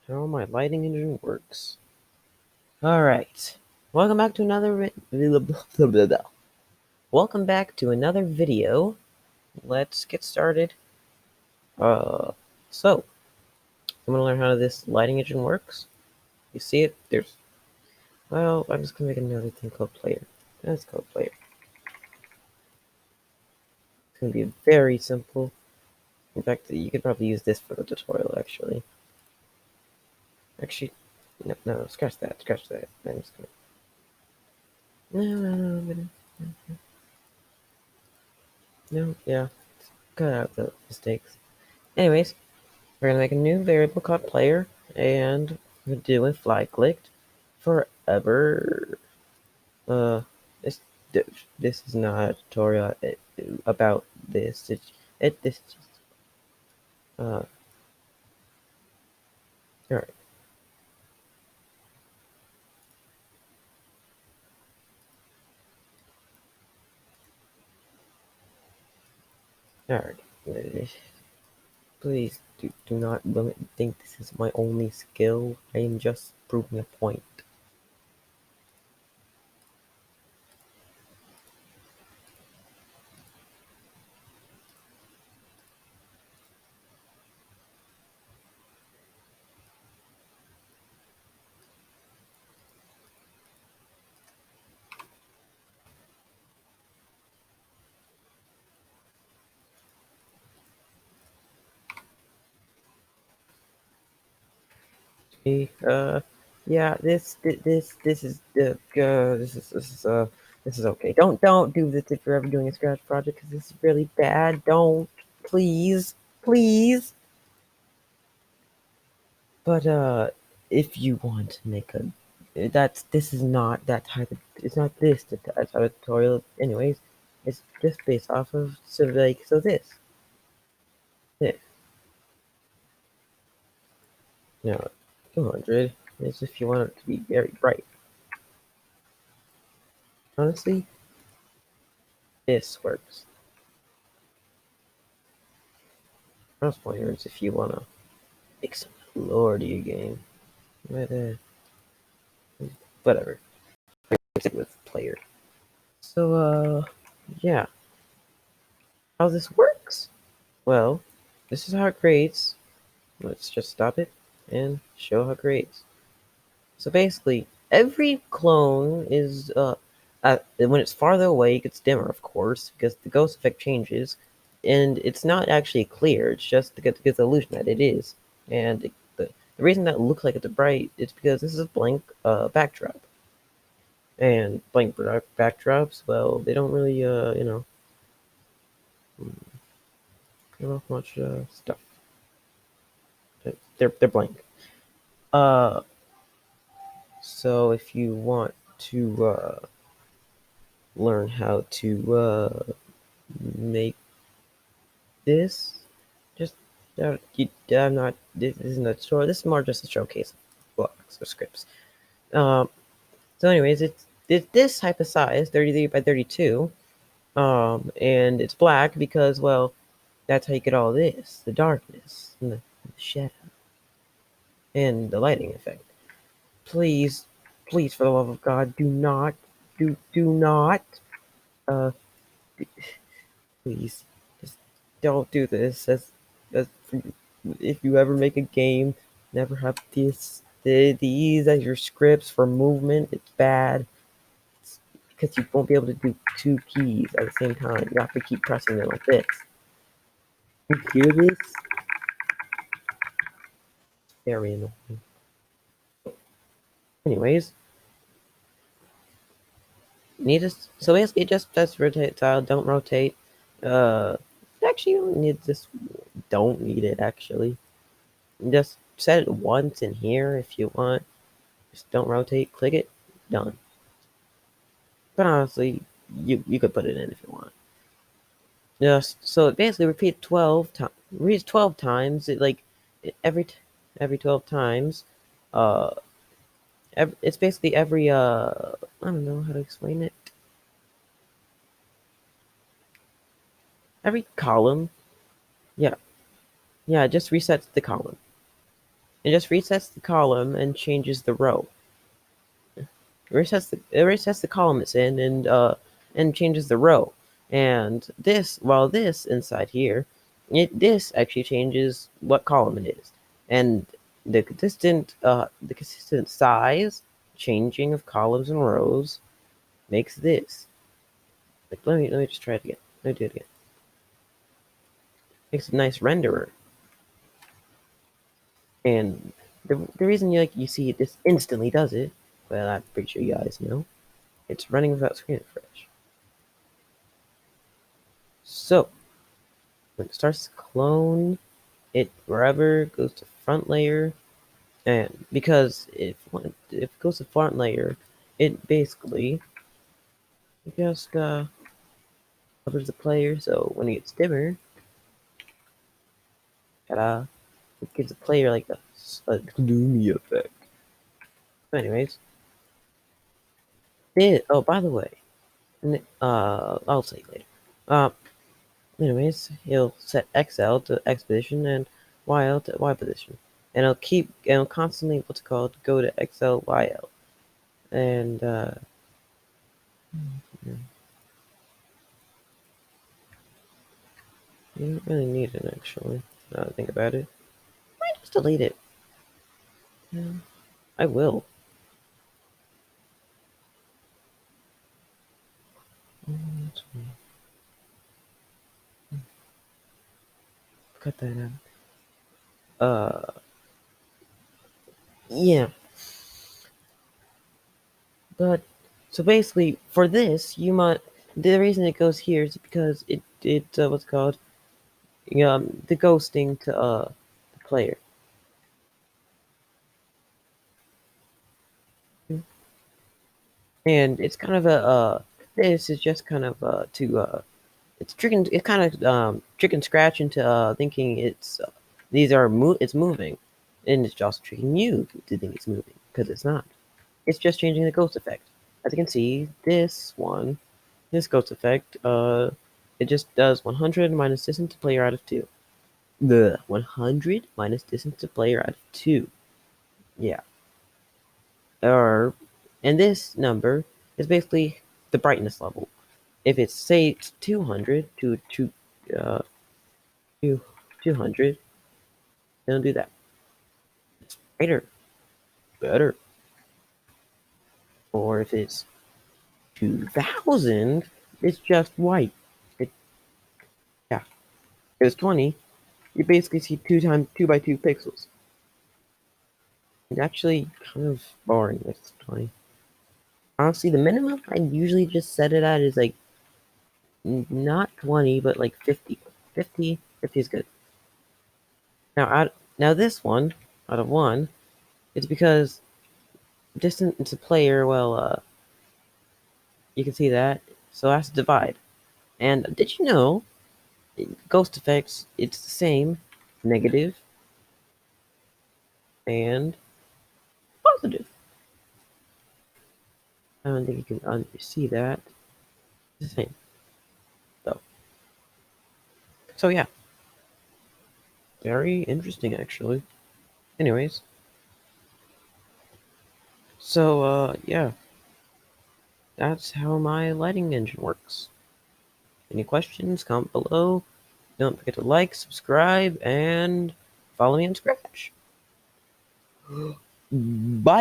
how my lighting engine works. Alright, welcome back to another welcome back to another video. Let's get started. Uh, so, I'm gonna learn how this lighting engine works. You see it? I'm just gonna make another thing called player. That's called player. It's gonna be very simple. In fact, you could probably use this for the tutorial, actually. Actually, no, scratch that, I'm just gonna... No, yeah, cut out the mistakes. Anyways, we're gonna make a new variable called player, and we're doing fly clicked forever. Uh, this this is not a tutorial about this. This is just all right. All right. Please do not think this is my only skill. I am just proving a point. Okay, yeah, this is this is okay. Don't do this if you're ever doing a scratch project because this is really bad. Don't, please, please. But if you want to make a this is not that type of it's not this type of tutorial. Anyways, it's just based off of this no 200 is if you want it to be very bright. Honestly, this works. Mouse pointers if you wanna make some lordy game. But whatever. Stick with player. So yeah. How this works? Well, this is how it creates. Let's just stop it and show how it creates. So basically, every clone is when it's farther away, it gets dimmer, of course, because the ghost effect changes, and it's not actually clear. It's just to get the illusion that it is. And the reason that looks like it's bright is because this is a blank backdrop, and blank backdrops, well, they don't really give off much stuff. They're blank. Uh, so if you want to learn how to make this, just I'm not. This isn't a tutorial. This is more just a showcase of blocks or scripts. Um. So, anyways, it's this type of size, 33 by 32. And it's black because, well, that's how you get all this, the darkness and the shadow and the lighting effect. Please, please, for the love of God, do not, uh, please, just don't do this. As if you ever make a game, never have these as your scripts for movement. It's bad. It's because you won't be able to do two keys at the same time. You have to keep pressing them like this. You hear this? Very annoying. Anyways, need to so basically just press rotate tile. Don't rotate. Uh, actually, you don't need this. Don't need it actually. Just set it once in here if you want. Just don't rotate. Click it. Done. But honestly, you could put it in if you want. Just so it basically repeat 12 times. Reads 12 times. It like every 12 times. Uh, it's basically every I don't know how to explain it. Every column. Yeah, yeah. It just resets the column. It just resets the column and changes the row. It resets the column it's in and changes the row. And this inside here, this actually changes what column it is. And the consistent size changing of columns and rows makes this. Like let me just try it again. Let me do it again. Makes a nice renderer. And the reason you see it this instantly does it, well, I'm pretty sure you guys know, it's running without screen refresh. So when it starts to clone, it wherever goes to front layer, and because if it goes to front layer, it basically just covers the player. So when it gets dimmer, it gives the player like a gloomy effect. So anyways, oh, by the way, I'll say later. Uh, anyways, he'll set XL to X position and YL to Y position, and it'll constantly what's called go to XL YL, and you don't really need it actually. Now that I think about it, I just delete it. Yeah, I will. Cut that out. Yeah, but so basically for this, the reason it goes here is because it what's called the ghosting to the player. And it's kind of this is just kind of to it's kind of tricking Scratch into thinking it's moving, and it's just tricking you to think it's moving because it's not. It's just changing the ghost effect. As you can see, this ghost effect it just does 100 minus distance to player out of 2. The 100 minus distance to player out of 2. Yeah. Or and this number is basically the brightness level. If it's say it's 200 uh, 200, don't do that. It's brighter, better. Or if it's 2000, it's just white. It yeah. If it's 20, you basically see 2 by 2 pixels. It's actually kind of boring. It's 20. Honestly, the minimum I usually just set it at is like not 20, but like 50. 50 is good. Now this one out of 1, it's because distance to player. Well, you can see that. So that's a divide. And did you know ghost effects? It's the same, negative and positive. I don't think you can see that. It's the same though. So yeah, very interesting actually. Anyways, so yeah, that's how my lighting engine works. Any questions? Comment below. Don't forget to like, subscribe, and follow me on Scratch. Bye.